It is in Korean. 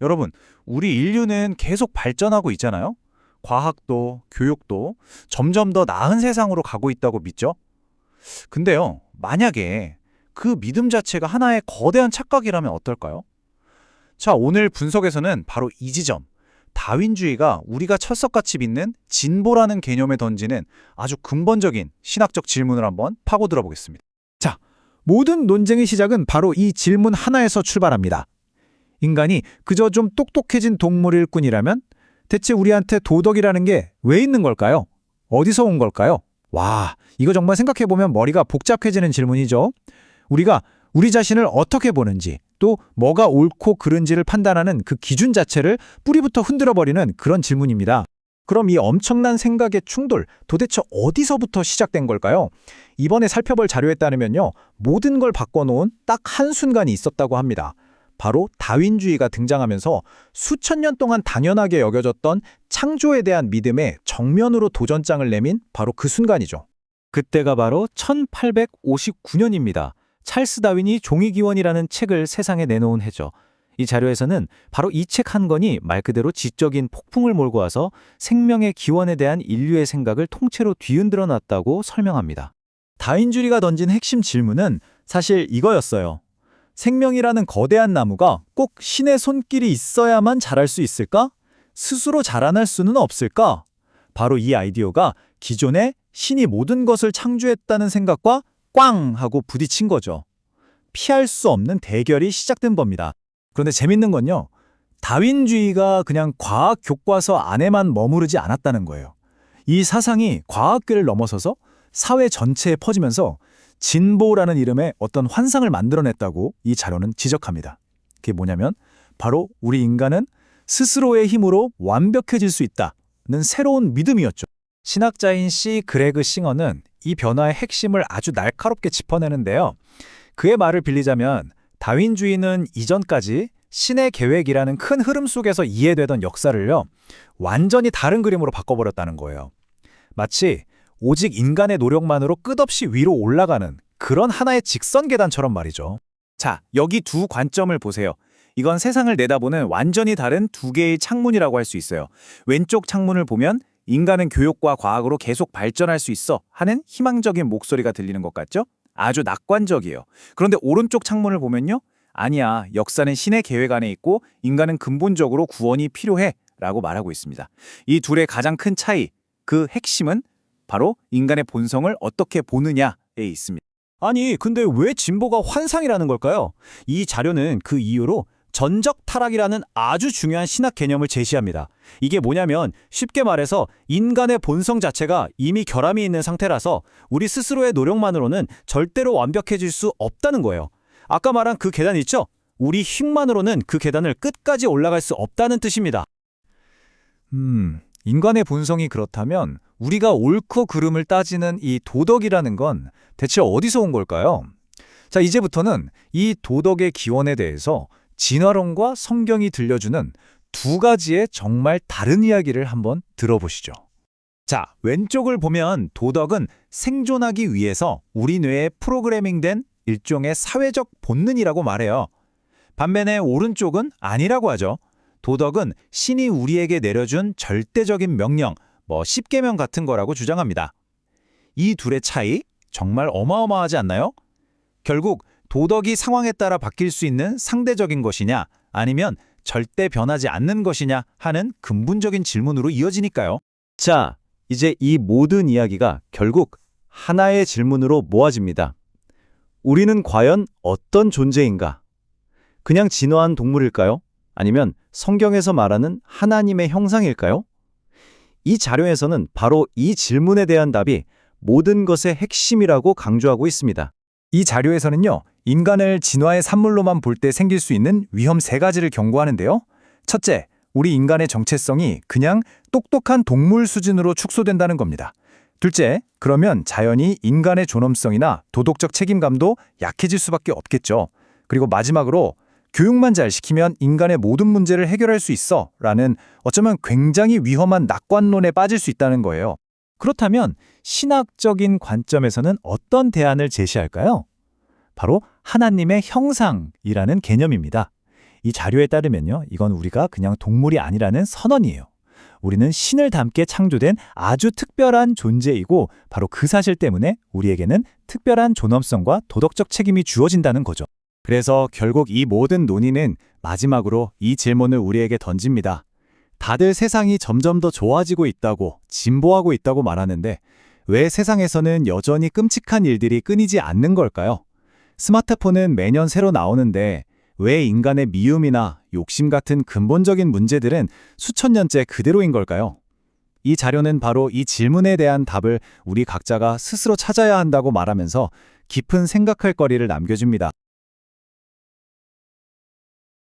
여러분, 우리 인류는 계속 발전하고 있잖아요? 과학도, 교육도 점점 더 나은 세상으로 가고 있다고 믿죠? 근데요, 만약에 그 믿음 자체가 하나의 거대한 착각이라면 어떨까요? 자, 오늘 분석에서는 바로 이 지점, 다윈주의가 우리가 철석같이 믿는 진보라는 개념에 던지는 아주 근본적인 신학적 질문을 한번 파고들어 보겠습니다. 자, 모든 논쟁의 시작은 바로 이 질문 하나에서 출발합니다. 인간이 그저 좀 똑똑해진 동물일 뿐이라면 대체 우리한테 도덕이라는 게 왜 있는 걸까요? 어디서 온 걸까요? 와, 이거 정말 생각해보면 머리가 복잡해지는 질문이죠. 우리가 우리 자신을 어떻게 보는지, 또 뭐가 옳고 그른지를 판단하는 그 기준 자체를 뿌리부터 흔들어버리는 그런 질문입니다. 그럼 이 엄청난 생각의 충돌, 도대체 어디서부터 시작된 걸까요? 이번에 살펴볼 자료에 따르면요, 모든 걸 바꿔놓은 딱 한순간이 있었다고 합니다. 바로 다윈주의가 등장하면서 수천 년 동안 당연하게 여겨졌던 창조에 대한 믿음에 정면으로 도전장을 내민 바로 그 순간이죠. 그때가 바로 1859년입니다. 찰스 다윈이 종이기원이라는 책을 세상에 내놓은 해죠. 이 자료에서는 바로 이 책 한 권이 말 그대로 지적인 폭풍을 몰고 와서 생명의 기원에 대한 인류의 생각을 통째로 뒤흔들어 놨다고 설명합니다. 다윈주의가 던진 핵심 질문은 사실 이거였어요. 생명이라는 거대한 나무가 꼭 신의 손길이 있어야만 자랄 수 있을까? 스스로 자라날 수는 없을까? 바로 이 아이디어가 기존의 신이 모든 것을 창조했다는 생각과 꽝 하고 부딪힌 거죠. 피할 수 없는 대결이 시작된 겁니다. 그런데 재밌는 건요, 다윈주의가 그냥 과학 교과서 안에만 머무르지 않았다는 거예요. 이 사상이 과학계를 넘어서서 사회 전체에 퍼지면서 진보라는 이름의 어떤 환상을 만들어냈다고 이 자료는 지적합니다. 그게 뭐냐면 바로 우리 인간은 스스로의 힘으로 완벽해질 수 있다는 새로운 믿음이었죠. 신학자인 C. 그레그 싱어는 이 변화의 핵심을 아주 날카롭게 짚어내는데요. 그의 말을 빌리자면 다윈주의는 이전까지 신의 계획이라는 큰 흐름 속에서 이해되던 역사를요, 완전히 다른 그림으로 바꿔버렸다는 거예요. 마치 오직 인간의 노력만으로 끝없이 위로 올라가는 그런 하나의 직선 계단처럼 말이죠. 자, 여기 두 관점을 보세요. 이건 세상을 내다보는 완전히 다른 두 개의 창문이라고 할 수 있어요. 왼쪽 창문을 보면 인간은 교육과 과학으로 계속 발전할 수 있어 하는 희망적인 목소리가 들리는 것 같죠? 아주 낙관적이에요. 그런데 오른쪽 창문을 보면요, 아니야, 역사는 신의 계획 안에 있고 인간은 근본적으로 구원이 필요해 라고 말하고 있습니다. 이 둘의 가장 큰 차이, 그 핵심은 바로 인간의 본성을 어떻게 보느냐에 있습니다. 아니, 근데 왜 진보가 환상이라는 걸까요? 이 자료는 그 이유로 전적 타락이라는 아주 중요한 신학 개념을 제시합니다. 이게 뭐냐면 쉽게 말해서 인간의 본성 자체가 이미 결함이 있는 상태라서 우리 스스로의 노력만으로는 절대로 완벽해질 수 없다는 거예요. 아까 말한 그 계단 있죠? 우리 힘만으로는 그 계단을 끝까지 올라갈 수 없다는 뜻입니다. 인간의 본성이 그렇다면 우리가 옳고 그름을 따지는 이 도덕이라는 건 대체 어디서 온 걸까요? 자, 이제부터는 이 도덕의 기원에 대해서 진화론과 성경이 들려주는 두 가지의 정말 다른 이야기를 한번 들어보시죠. 자, 왼쪽을 보면 도덕은 생존하기 위해서 우리 뇌에 프로그래밍된 일종의 사회적 본능이라고 말해요. 반면에 오른쪽은 아니라고 하죠. 도덕은 신이 우리에게 내려준 절대적인 명령, 십계명 같은 거라고 주장합니다. 이 둘의 차이 정말 어마어마하지 않나요? 결국 도덕이 상황에 따라 바뀔 수 있는 상대적인 것이냐, 아니면 절대 변하지 않는 것이냐 하는 근본적인 질문으로 이어지니까요. 자, 이제 이 모든 이야기가 결국 하나의 질문으로 모아집니다. 우리는 과연 어떤 존재인가? 그냥 진화한 동물일까요? 아니면 성경에서 말하는 하나님의 형상일까요? 이 자료에서는 바로 이 질문에 대한 답이 모든 것의 핵심이라고 강조하고 있습니다. 이 자료에서는요, 인간을 진화의 산물로만 볼 때 생길 수 있는 위험 세 가지를 경고하는데요. 첫째, 우리 인간의 정체성이 그냥 똑똑한 동물 수준으로 축소된다는 겁니다. 둘째, 그러면 자연히 인간의 존엄성이나 도덕적 책임감도 약해질 수밖에 없겠죠. 그리고 마지막으로 교육만 잘 시키면 인간의 모든 문제를 해결할 수 있어 라는 어쩌면 굉장히 위험한 낙관론에 빠질 수 있다는 거예요. 그렇다면 신학적인 관점에서는 어떤 대안을 제시할까요? 바로 하나님의 형상이라는 개념입니다. 이 자료에 따르면요, 이건 우리가 그냥 동물이 아니라는 선언이에요. 우리는 신을 닮게 창조된 아주 특별한 존재이고 바로 그 사실 때문에 우리에게는 특별한 존엄성과 도덕적 책임이 주어진다는 거죠. 그래서 결국 이 모든 논의는 마지막으로 이 질문을 우리에게 던집니다. 다들 세상이 점점 더 좋아지고 있다고, 진보하고 있다고 말하는데 왜 세상에서는 여전히 끔찍한 일들이 끊이지 않는 걸까요? 스마트폰은 매년 새로 나오는데 왜 인간의 미움이나 욕심 같은 근본적인 문제들은 수천 년째 그대로인 걸까요? 이 자료는 바로 이 질문에 대한 답을 우리 각자가 스스로 찾아야 한다고 말하면서 깊은 생각할 거리를 남겨줍니다.